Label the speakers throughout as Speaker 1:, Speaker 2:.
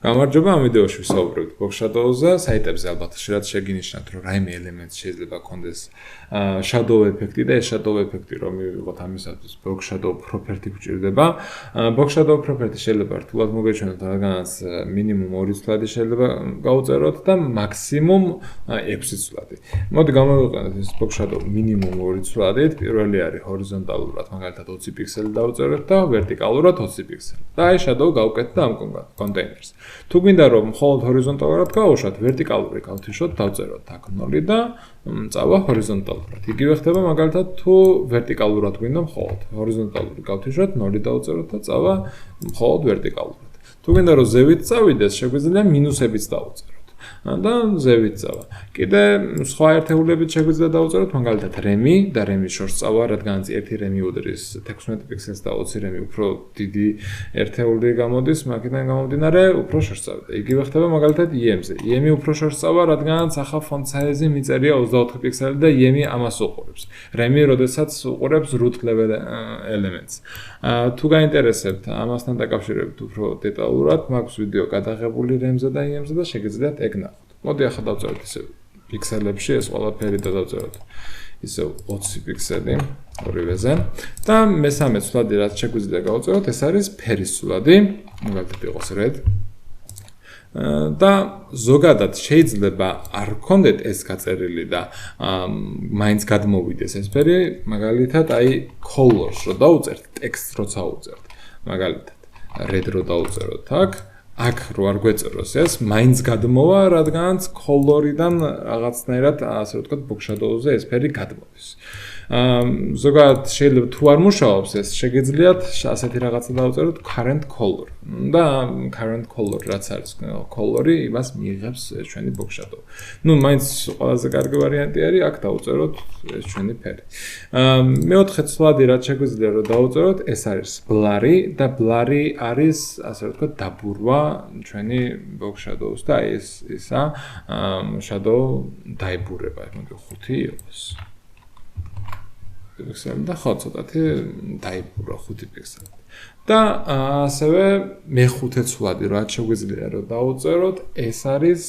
Speaker 1: გამარჯობა, ამ ვიდეოში ვსაუბრობთ ბოქს-შადოუზე, საიტებზე ალბათ შეიძლება შეგინიშნათ, რომ რაიმე ელემენტს შეიძლება კონდეს shadow ეფექტი და ეს shadow ეფექტი რომ მივიღოთ ამისათვის box-shadow property გვჭირდება. box-shadow property შეიძლება რთულად მოგეჩვენოთ, რადგანაც მინიმუმ 2 ცვლადი შეიძლება გაუწეროთ და მაქსიმუმ 6 ცვლადი. მოდი გამოვიყენოთ ეს box-shadow მინიმუმ 2 ცვლადით. პირველი არის ჰორიზონტალურად, მაგალითად 20 პიქსელი დაუწეროთ და ვერტიკალურად 20 პიქსელი. და აი shadow გავუკეთეთ ამ კონტეინერს. თუ გვინდა რომ მხოლოდ ჰორიზონტალურად გავუშვათ, ვერტიკალური გავთიშოთ, დავწეროთ აქ 0 და წავა ჰორიზონტალურად. იგივე ხდება მაგალითად თუ ვერტიკალურად გვინდა მხოლოდ ჰორიზონტალური გავთიშოთ, 0 დავწეროთ და წავა მხოლოდ ვერტიკალურად. თუ გვინდა რომ ზევით წავიდეს, შეგვიძლია მინუსებიც დავწეროთ. და ზევით წავა. კიდე სხვა ერთეულებით შეგვიძლია დავწეროთ, მაგალითად რემი და რემის შორს წავა, რადგანაც ერთი რემი უდრის 16 პიქსელს და 20 რემი უფრო დიდი ერთეული გამოდის, მაგიდან გამომდინარე უფრო შორს წავიდა. იგივე ხდება მაგალითად im-ზე. im-ი უფრო შორს წავა, რადგანაც ახლა font size-ი მიწერია 24 პიქსელი და im-ი ამას უყურებს. რემი როდესაც უყურებს root level elements. თუ გაინტერესებთ ამასთან დაკავშირებით უფრო დეტალურად, მაქვს ვიდეო გადაღებული რემზე და im-ზე და შეგიძლიათ ეგ ნახოთ. მოდი ახლა დავწეროთ ისე პიქსელებში ეს ყველაფერი და დავწეროთ ისე 20 პიქსელი ორივეზე და მესამე ცვლადი რაც შეგვიძლია გავწეროთ ეს არის ფერის ცვლადი, მაგალითად იყოს red და ზოგადად შეიძლება არ გქონდეთ ეს გაწერილი და მაინც გადმოვიდეს ეს ფერი, მაგალითად აი colors რო დაუწერთ, ტექსტს როცა უწერთ, მაგალითად red რო დაუწეროთ აქ რო არ გვეწეროს ეს, მაინც გადმოვა, რადგანაც color-დან რაღაცნაირად, ასე ვთქვათ, box-shadow-ზე ეს ფერი გადმოდის. ზოგადად შეიძლება თუ არ მუშაობს ეს, შეგეძლიათ ასეთი რაღაცა დავწეროთ current color. და current color რაც არის color-ი, იმას მიიღებს ჩვენი box-shadow. ნუ მაინც ყველაზე კარგი ვარიანტი არის აქ დავწეროთ ეს ჩვენი ფერი. მეოთხე ცვლადი რაც შეგვიძლია რომ დავწეროთ, ეს არის blurry და blurry არის, ასე ვთქვათ, დაბურვა ჩვენი box-shadows და ეს ისა shadow დაიბურება, მოდი 5 იყოს. პიქსელი და ხო ცოტათი დაიბურა 5 პიქსელი. და ასევე მეხუთე ცვლადი რაც შეგვიძლია რომ დავუწეროთ, ეს არის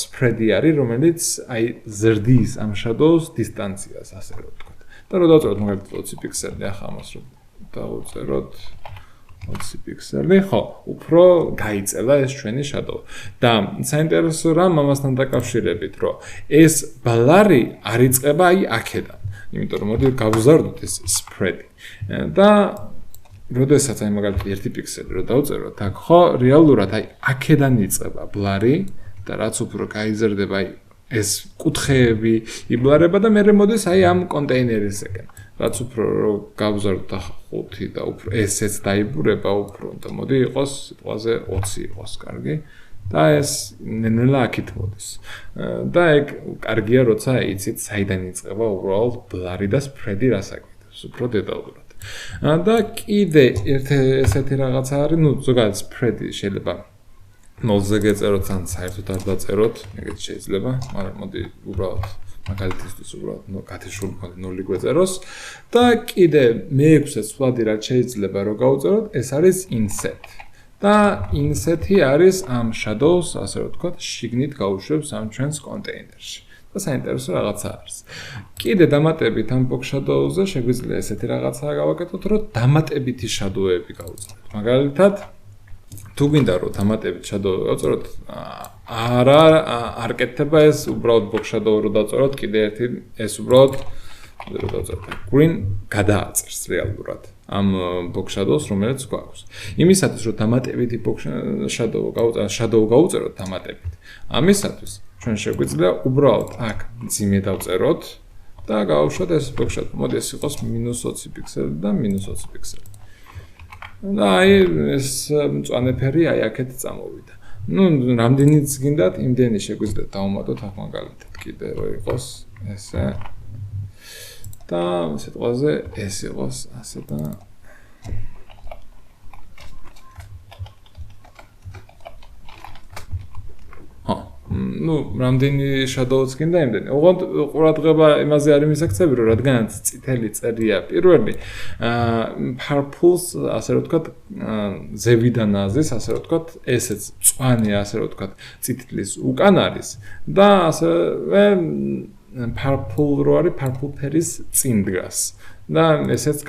Speaker 1: spread-ი არის, რომელიც აი ზრდის ამ shadows დისტანციას, ასე რომ ვთქვათ. და რომ დავუწეროთ მაგალითად 20 პიქსელი, ახლა ამას რომ დავუწეროთ 20 პიქსელი, ხო, უფრო გაიწელა ეს ჩვენი shadow. და საინტერესო რამ ამასთან დაკავშირებით, რომ ეს blurry არ იწყება აი აქედან. იმიტომ რომ მოდი გავზარდოთ ეს spread-ი. და როდესაც აი მაგალითად 1 პიქსელი რო დავწეროთ, აქ ხო რეალურად აი აქედან იწყება blurry და რაც უფრო გაიზრდება აი ეს კუთხეები იბლარება და მერე მოდის აი ამ კონტეინერისაკენ. რაც უფრო რომ გავზარდოთ 5 და უფრო ესეც დაიბურება უფრო და მოდი იყოს სიტყვაზე 20 იყოს კარგი და ეს ნელა აქით მოდის. და ეგ კარგია როცა იცით საიდან იწყება უბრალოდ blurry და spread-ი რასაკეთებს უფრო დეტალურად. და კიდე ესეთი რაღაცა არის, ნუ ზოგადად spread-ი შეიძლება 0-ზე გეწეროთ ან საერთოდ არ დაწეროთ, ეგეც შეიძლება, მაგრამ მოდი უბრალოდ მაგალითისთვის უბრალოდ გათიშული მქონდა 0 გვეწეროს და კიდე მე-6 ცვლადი რაც შეიძლება რომ გავუწეროთ, ეს არის inset. და inset-ი არის ამ shadows, ასე რომ ვთქვათ, შიგნით გაუშვებს ამ ჩვენს კონტეინერში. და საინტერესო რაღაცა არის. კიდე დამატებით ამ box-shadow-ზე შეგვიძლია ესეთი რაღაცა გავაკეთოთ, რომ დამატებითი shadow-ები გავუწეროთ. მაგალითად თუ გვინდა რომ დამატებით shadow გავწეროთ, არ კეთდება ეს, უბრალოდ box-shadow რო დავწეროთ, კიდე ერთი ეს უბრალოდ რო დავწეროთ, green გადააწერს რეალურად ამ box-shadows, რომელიც გვაქვს. იმისათვის რომ დამატებითი shadow გავუწეროთ დამატებით. ამისათვის ჩვენ შეგვიძლია უბრალოდ აქ მძიმე დავწეროთ და გავუშვათ ეს box-shadow. მოდი ეს იყოს -20 პიქსელი და -20 პიქსელი. და აი ეს მწვანე ფერი აი აქეთ წამოვიდა. ნუ რამდენიც გინდათ, იმდენი შეგვიძლია დავუმატოთ აქ მაგალითად კიდე რო იყოს ესე. და სიტყვაზე ეს იყოს ასე და ну, რამდენი shadow-ც გინდა იმდენი. ოღონდ ყურადღება იმაზე არის მისაქცევი, რომ რადგანაც წითელი წერია პირველი, purple-ს ასე რომ ვთქვათ, ზევიდან აზის, ასე რომ ვთქვათ, ესეც მწვანე, ასე რომ ვთქვათ, წითლის უკან არის და ასევე purple რო არის, purple ფერის წინ დგას. და ესეც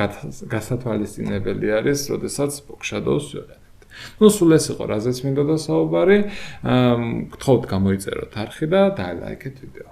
Speaker 1: გასათვალისწინებელი არის, როდესაც box shadow-ს ვიყენებთ. ну, სულ ეს იყო, რაზეც მინდოდა საუბარი. გთხოვთ გამოიწეროთ არხი და დაალაიქეთ ვიდეო.